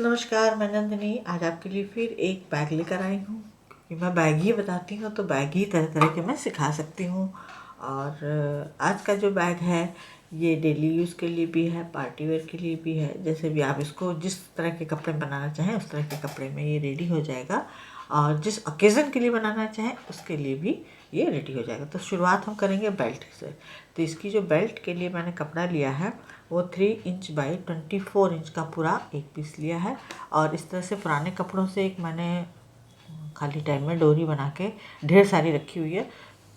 नमस्कार, मैं नंदिनी आज आपके लिए फिर एक बैग लेकर आई हूँ क्योंकि मैं बैग ही बताती हूँ तो बैग ही तरह तरह के मैं सिखा सकती हूँ। और आज का जो बैग है ये डेली यूज़ के लिए भी है, पार्टी वेयर के लिए भी है। जैसे भी आप इसको जिस तरह के कपड़े बनाना चाहें उस तरह के कपड़े में ये रेडी हो जाएगा, और जिस ओकेज़न के लिए बनाना चाहें उसके लिए भी ये रेडी हो जाएगा। तो शुरुआत हम करेंगे बेल्ट से। तो इसकी जो बेल्ट के लिए मैंने कपड़ा लिया है वो 3 इंच बाई 24 इंच का पूरा एक पीस लिया है। और इस तरह से पुराने कपड़ों से एक मैंने खाली टाइम में डोरी बना के ढेर सारी रखी हुई है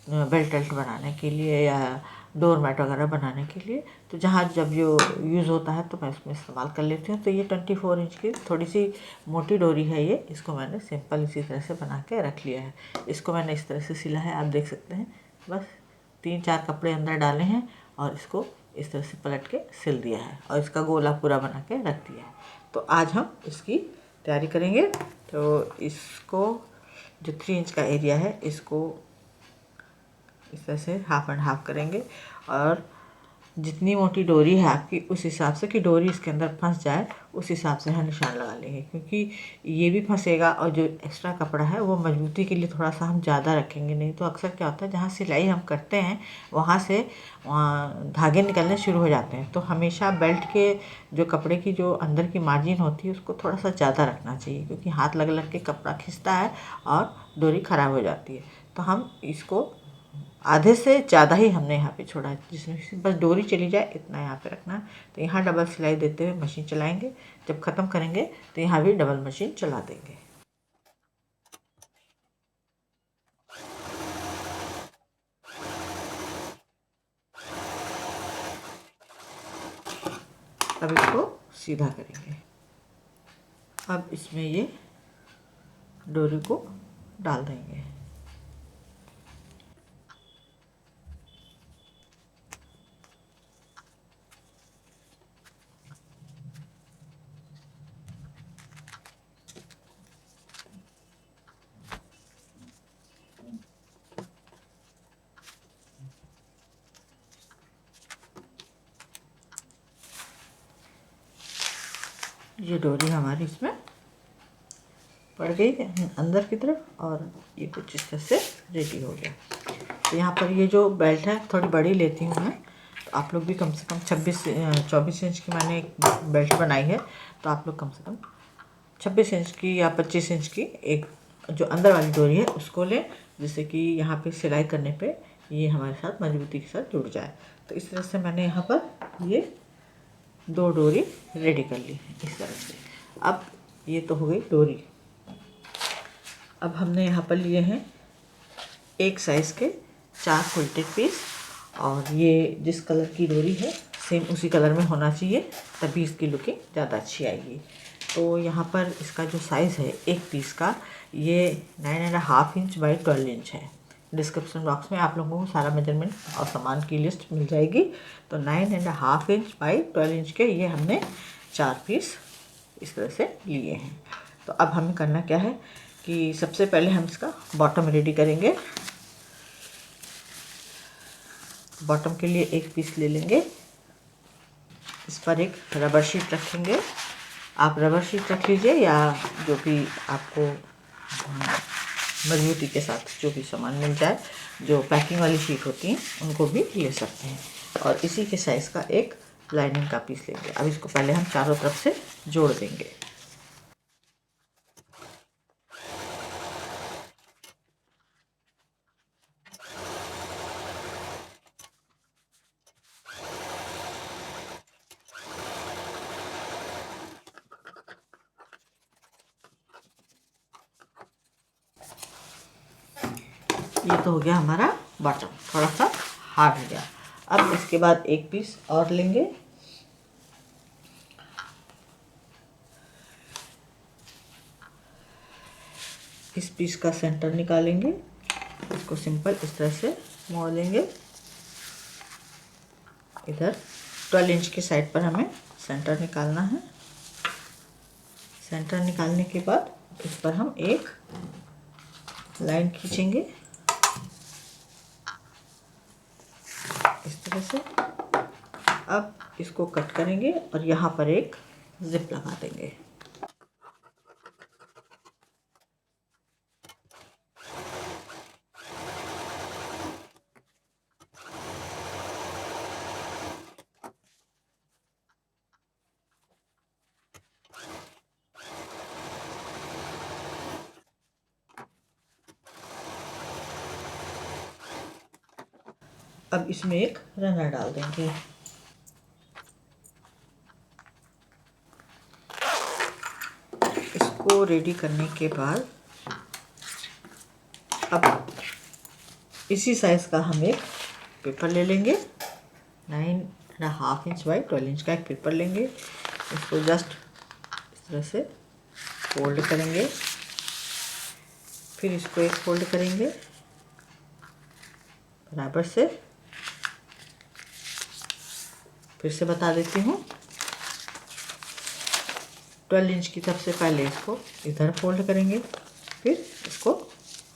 बेल्ट वेल्ट बनाने के लिए या डोर मैट वगैरह बनाने के लिए। तो जहाँ जब जो यूज़ होता है तो मैं उसमें इस्तेमाल कर लेती हूँ। तो ये 24 इंच की थोड़ी सी मोटी डोरी है ये, इसको मैंने सिंपल इसी तरह से बना के रख लिया है। इसको मैंने इस तरह से सिला है, आप देख सकते हैं। बस 3-4 कपड़े अंदर डाले हैं और इसको इस तरह से पलट के सिल दिया है और इसका गोला पूरा बना के रख दिया है। तो आज हम इसकी तैयारी करेंगे। तो इसको जो 3 इंच का एरिया है इसको इस तरह से हाफ एंड हाफ करेंगे और जितनी मोटी डोरी है आपकी उस हिसाब से कि डोरी इसके अंदर फंस जाए उस हिसाब से हम निशान लगा लेंगे, क्योंकि ये भी फंसेगा और जो एक्स्ट्रा कपड़ा है वो मजबूती के लिए थोड़ा सा हम ज़्यादा रखेंगे। नहीं तो अक्सर क्या होता है जहाँ सिलाई हम करते हैं वहाँ से धागे निकलने शुरू हो जाते हैं। तो हमेशा बेल्ट के जो कपड़े की जो अंदर की मार्जिन होती है उसको थोड़ा सा ज़्यादा रखना चाहिए, क्योंकि हाथ लग लग के कपड़ा खिंचता है और डोरी ख़राब हो जाती है। तो हम इसको आधे से ज़्यादा ही हमने यहाँ पे छोड़ा है, जिसमें बस डोरी चली जाए इतना यहाँ पे रखना है। तो यहाँ डबल सिलाई देते हुए मशीन चलाएंगे, जब ख़त्म करेंगे तो यहाँ भी डबल मशीन चला देंगे। अब इसको सीधा करेंगे। अब इसमें ये डोरी को डाल देंगे। ये डोरी हमारी इसमें पड़ गई है अंदर की तरफ और ये कुछ इस तरह से रेडी हो गया। तो यहाँ पर ये जो बेल्ट है थोड़ी बड़ी लेती हूँ मैं, तो आप लोग भी कम से कम 24 इंच की मैंने एक बेल्ट बनाई है। तो आप लोग कम से कम 26 इंच की या 25 इंच की एक जो अंदर वाली डोरी है उसको लें, जिससे कि यहाँ पे सिलाई करने पे ये हमारे साथ मजबूती के साथ जुड़ जाए। तो इस तरह से मैंने यहाँ पर ये 2 डोरी रेडी कर ली इस तरह से। अब ये तो हो गई डोरी। अब हमने यहाँ पर लिए हैं एक साइज़ के 4 क्विल्टेड पीस, और ये जिस कलर की डोरी है सेम उसी कलर में होना चाहिए, तभी इसकी लुकिंग ज़्यादा अच्छी आएगी। तो यहाँ पर इसका जो साइज़ है एक पीस का ये 9.5 इंच बाई 12 इंच है। डिस्क्रिप्शन बॉक्स में आप लोगों को सारा मेजरमेंट और सामान की लिस्ट मिल जाएगी। तो 9.5 इंच बाई 12 इंच के ये हमने 4 पीस इस तरह से लिए हैं। तो अब हमें करना क्या है कि सबसे पहले हम इसका बॉटम रेडी करेंगे। बॉटम के लिए एक पीस ले लेंगे, इस पर एक रबर शीट रखेंगे। आप रबर शीट रख लीजिए या जो भी आपको मजबूती के साथ जो भी सामान मिल जाए, जो पैकिंग वाली शीट होती हैं उनको भी ले सकते हैं। और इसी के साइज़ का एक लाइनिंग का पीस लेंगे। अब इसको पहले हम चारों तरफ से जोड़ देंगे। ये तो हो गया हमारा बॉटम, थोड़ा सा हार्ड हो गया। अब इसके बाद एक पीस और लेंगे, इस पीस का सेंटर निकालेंगे, इसको सिंपल इस तरह से मोड़ लेंगे। इधर 12 इंच की साइड पर हमें सेंटर निकालना है। सेंटर निकालने के बाद इस पर हम एक लाइन खींचेंगे इस तरह से। अब इसको कट करेंगे और यहाँ पर एक जिप लगा देंगे। अब इसमें एक रनर डाल देंगे। इसको रेडी करने के बाद अब इसी साइज़ का हम एक पेपर ले लेंगे, 9.5 इंच बाई 12 इंच का एक पेपर लेंगे। इसको जस्ट इस तरह से फोल्ड करेंगे, फिर इसको एक फोल्ड करेंगे बराबर से। फिर से बता देती हूँ, 12 इंच की तरफ से पहले इसको इधर फोल्ड करेंगे, फिर इसको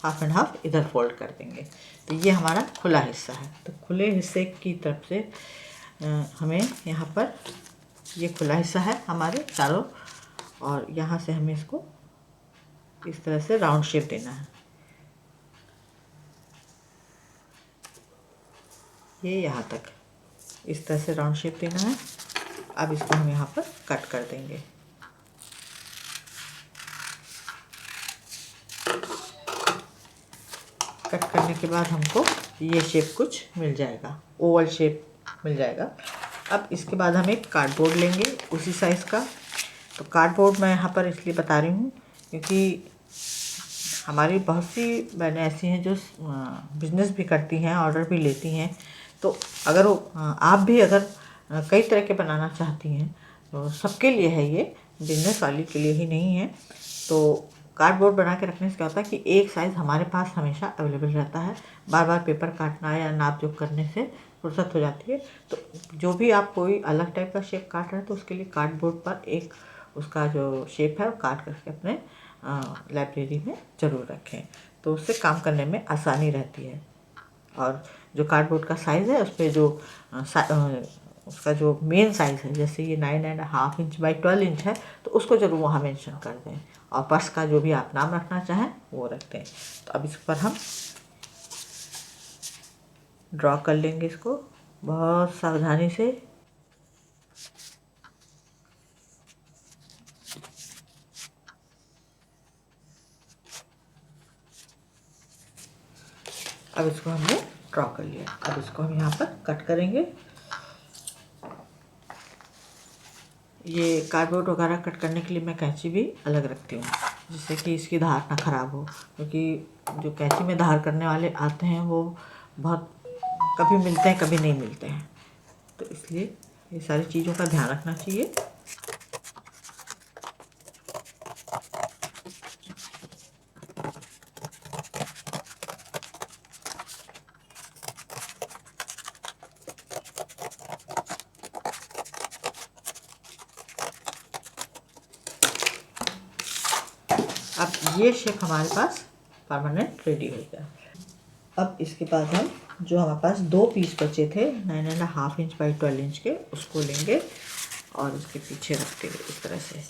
हाफ एंड हाफ इधर फोल्ड कर देंगे। तो ये हमारा खुला हिस्सा है। तो खुले हिस्से की तरफ से हमें यहाँ पर ये खुला हिस्सा है हमारे चारों, और यहाँ से हमें इसको इस तरह से राउंड शेप देना है। ये यहाँ तक इस तरह से राउंड शेप देना है। अब इसको हम यहाँ पर कट कर देंगे। कट करने के बाद हमको ये शेप कुछ मिल जाएगा, ओवल शेप मिल जाएगा। अब इसके बाद हम एक कार्डबोर्ड लेंगे उसी साइज़ का। तो कार्डबोर्ड मैं यहाँ पर इसलिए बता रही हूँ क्योंकि हमारी बहुत सी बहनें ऐसी हैं जो बिज़नेस भी करती हैं, ऑर्डर भी लेती हैं। तो अगर आप भी अगर कई तरह के बनाना चाहती हैं तो सबके लिए है, ये बिज़नेस वाली के लिए ही नहीं है। तो कार्डबोर्ड बना के रखने से क्या होता है कि एक साइज़ हमारे पास हमेशा अवेलेबल रहता है। बार बार पेपर काटना या नाप जोख करने से फुर्सत हो जाती है। तो जो भी आप कोई अलग टाइप का शेप काट रहे हैं तो उसके लिए कार्डबोर्ड पर एक उसका जो शेप है वो काट करके अपने लाइब्रेरी में ज़रूर रखें, तो उससे काम करने में आसानी रहती है। और जो कार्डबोर्ड का साइज़ है उस पर जो उसका जो मेन साइज़ है, जैसे ये 9.5 इंच बाई 12 इंच है, तो उसको ज़रूर वहाँ मेंशन कर दें। और पर्स का जो भी आप नाम रखना चाहें वो रख दें। तो अब इस पर हम ड्रॉ कर लेंगे इसको बहुत सावधानी से। अब इसको हमने ड्रॉ कर लिया। अब इसको हम यहाँ पर कट करेंगे। ये कार्डबोर्ड वगैरह कट करने के लिए मैं कैंची भी अलग रखती हूँ, जिससे कि इसकी धार ना ख़राब हो। क्योंकि जो कैंची में धार करने वाले आते हैं वो बहुत कभी मिलते हैं कभी नहीं मिलते हैं, तो इसलिए ये सारी चीज़ों का ध्यान रखना चाहिए। अब ये शेप हमारे पास परमानेंट रेडी हो गया। अब इसके बाद हम जो हमारे पास 2 पीस बचे थे 9.5 इंच बाई 12 इंच के, उसको लेंगे और इसके पीछे रख देंगे इस तरह से।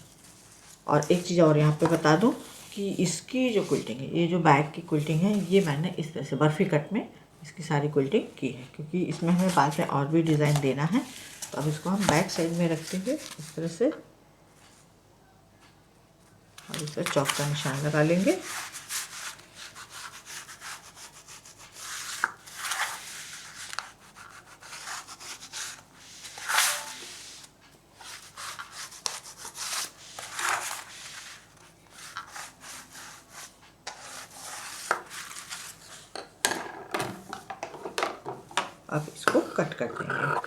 और एक चीज़ और यहाँ पे बता दूँ कि इसकी जो क्विल्टिंग है, ये जो बैग की क्विल्टिंग है, ये मैंने इस तरह से बर्फ़ी कट में इसकी सारी क्विल्टिंग की है, क्योंकि इसमें हमें बाद में और भी डिज़ाइन देना है। तो अब इसको हम बैक साइड में रखते हुए इस तरह से और इस पर चॉक का निशान लगा लेंगे। अब इसको कट कर देंगे।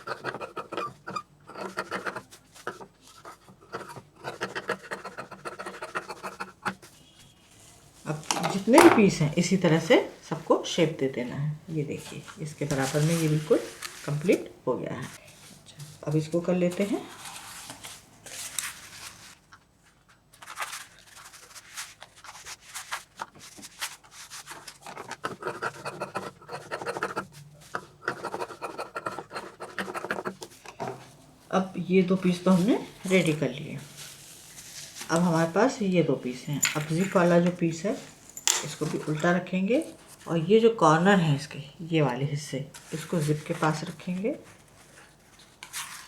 अब जितने भी पीस हैं इसी तरह से सबको शेप दे देना है। ये देखिए इसके बराबर में ये बिल्कुल कंप्लीट हो गया है। अच्छा, अब इसको कर लेते हैं। अब ये 2 पीस तो हमने रेडी कर लिए। अब हमारे पास ये 2 पीस हैं। अब जिप वाला जो पीस है इसको भी उल्टा रखेंगे और ये जो कॉर्नर है इसके, ये वाले हिस्से, इसको जिप के पास रखेंगे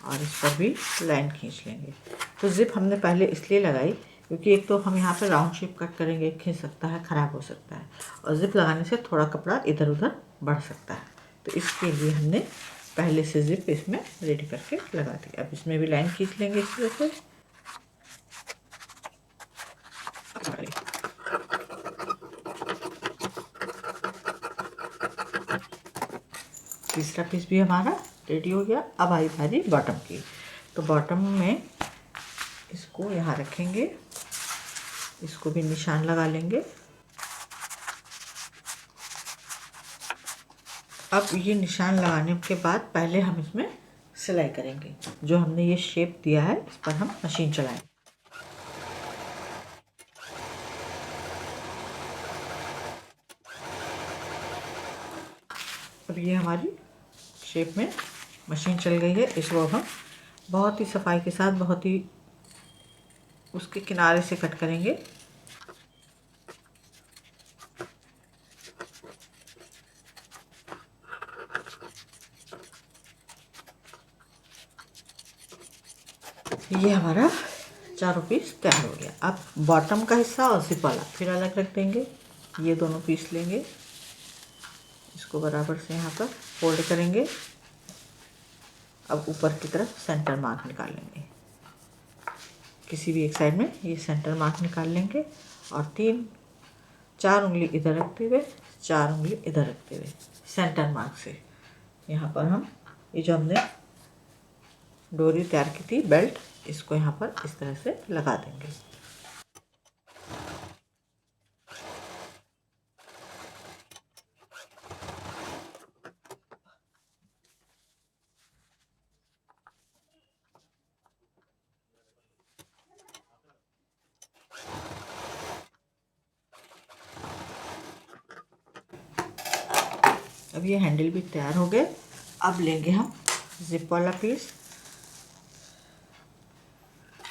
और इस पर भी लाइन खींच लेंगे। तो जिप हमने पहले इसलिए लगाई क्योंकि एक तो हम यहाँ पे राउंड शेप कट करेंगे, खींच सकता है, ख़राब हो सकता है, और जिप लगाने से थोड़ा कपड़ा इधर उधर बढ़ सकता है। तो इसके लिए हमने पहले से जिप इसमें रेडी करके लगा दी। अब इसमें भी लाइन खींच लेंगे इस तरह से। तीसरा पीस भी हमारा रेडी हो गया। अब आई बारी बॉटम की। तो बॉटम में इसको यहाँ रखेंगे, इसको भी निशान लगा लेंगे। अब ये निशान लगाने के बाद पहले हम इसमें सिलाई करेंगे। जो हमने ये शेप दिया है इस पर हम मशीन चलाएंगे। अब ये हमारी शेप में मशीन चल गई है। इसको अब हम बहुत ही सफाई के साथ, बहुत ही उसके किनारे से कट करेंगे। ये हमारा चारों पीस तैयार हो गया। अब बॉटम का हिस्सा और जिप वाला फिर अलग रख देंगे। ये दोनों पीस लेंगे, इसको बराबर से यहाँ पर फोल्ड करेंगे। अब ऊपर की तरफ सेंटर मार्क निकाल लेंगे। किसी भी एक साइड में ये सेंटर मार्क निकाल लेंगे और 4 उंगली इधर रखते हुए, 4 उंगली इधर रखते हुए सेंटर मार्क से यहाँ पर हम ये जो हमने डोरी तैयार की थी बेल्ट, इसको यहाँ पर इस तरह से लगा देंगे। अब ये हैंडल भी तैयार हो गए। अब लेंगे हम जिप वाला पीस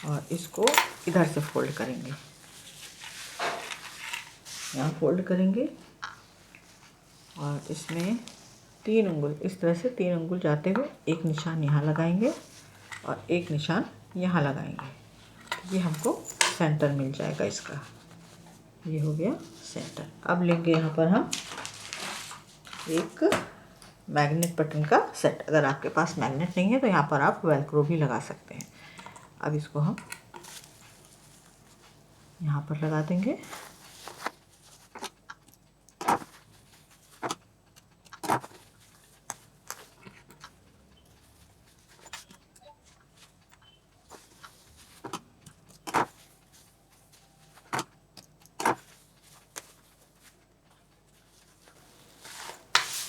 और इसको इधर से फोल्ड करेंगे। यहाँ फोल्ड करेंगे और इसमें 3 उंगल, इस तरह से 3 उंगल जाते हुए एक निशान यहाँ लगाएंगे और एक निशान यहाँ लगाएंगे। ये हमको सेंटर मिल जाएगा इसका। ये हो गया सेंटर। अब लेंगे यहाँ पर हम एक मैग्नेट बटन का सेट। अगर आपके पास मैग्नेट नहीं है तो यहाँ पर आप वेलक्रो भी लगा सकते हैं। अब इसको हम यहाँ पर लगा देंगे।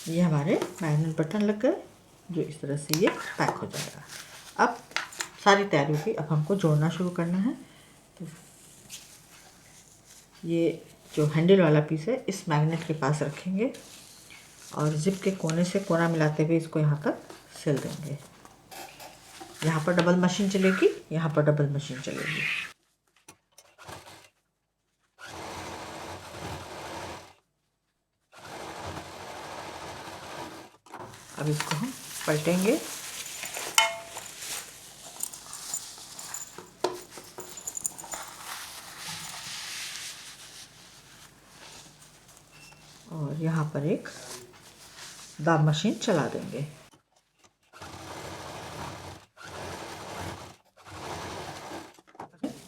ये हमारे मैग्नेट बटन लग गए, जो इस तरह से ये पैक हो जाएगा। अब सारी तैयारी होगी। अब हमको जोड़ना शुरू करना है। तो ये जो हैंडल वाला पीस है इस मैग्नेट के पास रखेंगे और जिप के कोने से कोना मिलाते हुए इसको यहाँ तक सिल देंगे। यहाँ पर डबल मशीन चलेगी, यहाँ पर डबल मशीन चलेगी। अब इसको हम पलटेंगे। और यहाँ पर एक दाब मशीन चला देंगे।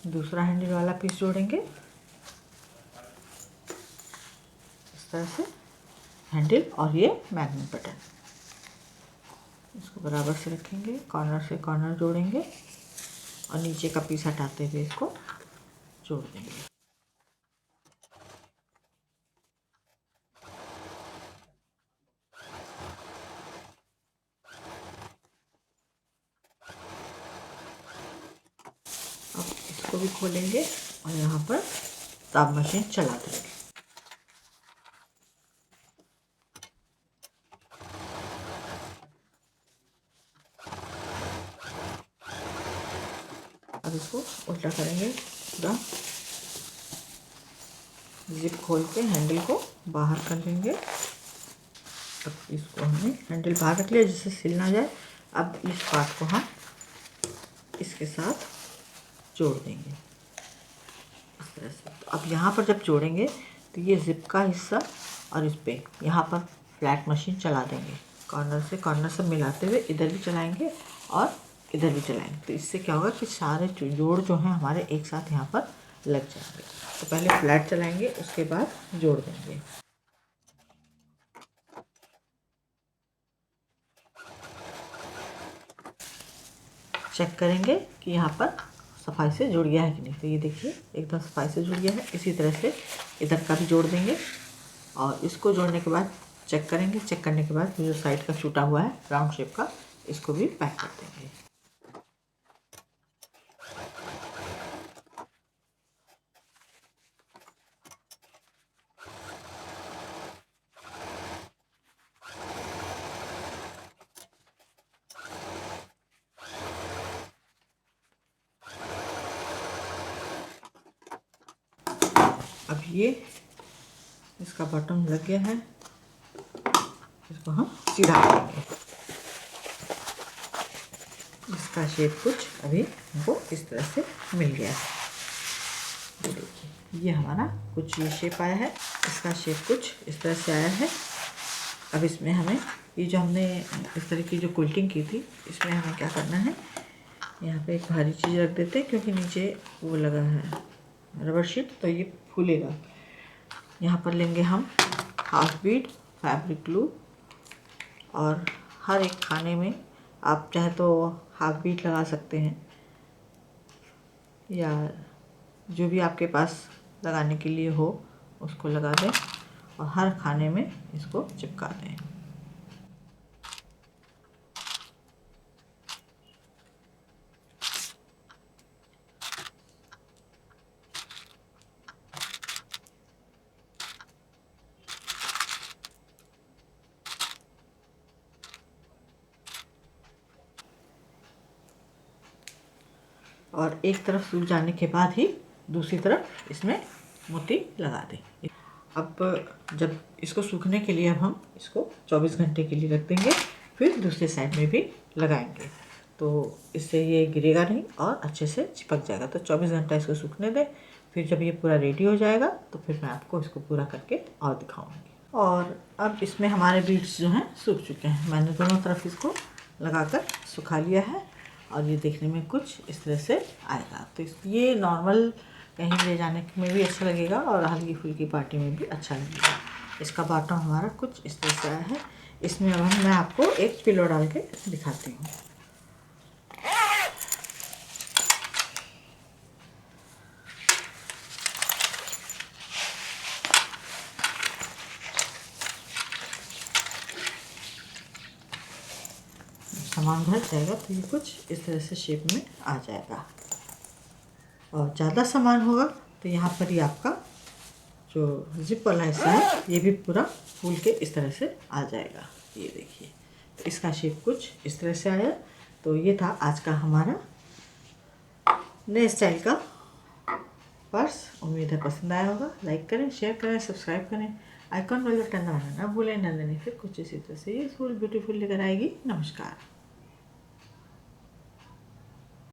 दूसरा हैंडल वाला पीस जोड़ेंगे इस तरह से, हैंडल और ये मैग्नेट बटन। इसको बराबर से रखेंगे, कॉर्नर से कॉर्नर जोड़ेंगे और नीचे का पीस हटाते हुए इसको जोड़ देंगे। अब इसको भी खोलेंगे और यहाँ पर दाब मशीन चला देंगे। अब इसको उल्टा करेंगे पूरा। जिप खोल के हैंडल को बाहर कर देंगे। अब इसको हमने हैंडल बाहर रख लिया जिससे सिल ना जाए। अब इस पार्ट को हम इसके साथ जोड़ देंगे इस तरह से। तो अब यहाँ पर जब जोड़ेंगे तो ये जिप का हिस्सा और इस पे यहाँ पर फ्लैट मशीन चला देंगे। कॉर्नर से मिलाते हुए इधर भी चलाएंगे और इधर भी चलाएंगे। तो इससे क्या होगा कि सारे जोड़ जो हैं हमारे एक साथ यहाँ पर लग जाएंगे। तो पहले फ्लैट चलाएंगे, उसके बाद जोड़ देंगे। चेक करेंगे कि यहाँ पर सफाई से जुड़ गया है कि नहीं। तो ये देखिए एकदम सफाई से जुड़ गया है। इसी तरह से इधर का भी जोड़ देंगे और इसको जोड़ने के बाद चेक करेंगे। चेक करने के बाद जो साइड का छूटा हुआ है राउंड शेप का, इसको भी पैक कर देंगे। अब ये इसका बटन लग गया है, इसको हम सीधा करेंगे। इसका शेप कुछ अभी हमको इस तरह से मिल गया है। ये देखिए ये हमारा कुछ ये शेप आया है, इसका शेप कुछ इस तरह से आया है। अब इसमें हमें ये जो हमने इस तरह की जो क्विल्टिंग की थी, इसमें हमें क्या करना है, यहाँ पे एक भारी चीज़ रख देते हैं क्योंकि नीचे वो लगा है रबर शीट, तो ये फूलेगा। यहाँ पर लेंगे हम हाफ बीट फैब्रिक ग्लू और हर एक खाने में आप चाहे तो हाफ बीट लगा सकते हैं या जो भी आपके पास लगाने के लिए हो उसको लगा दें और हर खाने में इसको चिपका दें। और एक तरफ सूख जाने के बाद ही दूसरी तरफ इसमें मोती लगा दें। अब जब इसको सूखने के लिए अब हम इसको 24 घंटे के लिए रख देंगे, फिर दूसरे साइड में भी लगाएंगे तो इससे ये गिरेगा नहीं और अच्छे से चिपक जाएगा। तो 24 घंटा इसको सूखने दें, फिर जब ये पूरा रेडी हो जाएगा तो फिर मैं आपको इसको पूरा करके और दिखाऊंगी। और अब इसमें हमारे बीड्स जो हैं सूख चुके हैं। मैंने दोनों तरफ इसको लगाकर सुखा लिया है और ये देखने में कुछ इस तरह से आएगा। तो ये नॉर्मल कहीं ले जाने में भी अच्छा लगेगा और हल्की फुल्की पार्टी में भी अच्छा लगेगा। इसका बॉटम हमारा कुछ इस तरह से आया है। इसमें अब मैं आपको एक पिलो डाल के दिखाती हूँ। सामान भर जाएगा तो ये कुछ इस तरह से शेप में आ जाएगा। और ज़्यादा सामान होगा तो यहाँ पर ही आपका जो जिप वाला हिस्सा है ये भी पूरा फूल के इस तरह से आ जाएगा। ये देखिए तो इसका शेप कुछ इस तरह से आया। तो ये था आज का हमारा नए स्टाइल का पर्स। उम्मीद है पसंद आया होगा। लाइक करें, शेयर करें, सब्सक्राइब करें, आइकॉन बेल बटन दबाना ना भूलें। नंदिनी फिर कुछ इसी तरह से यूजफुल ब्यूटीफुल लेकर आएगी। नमस्कार।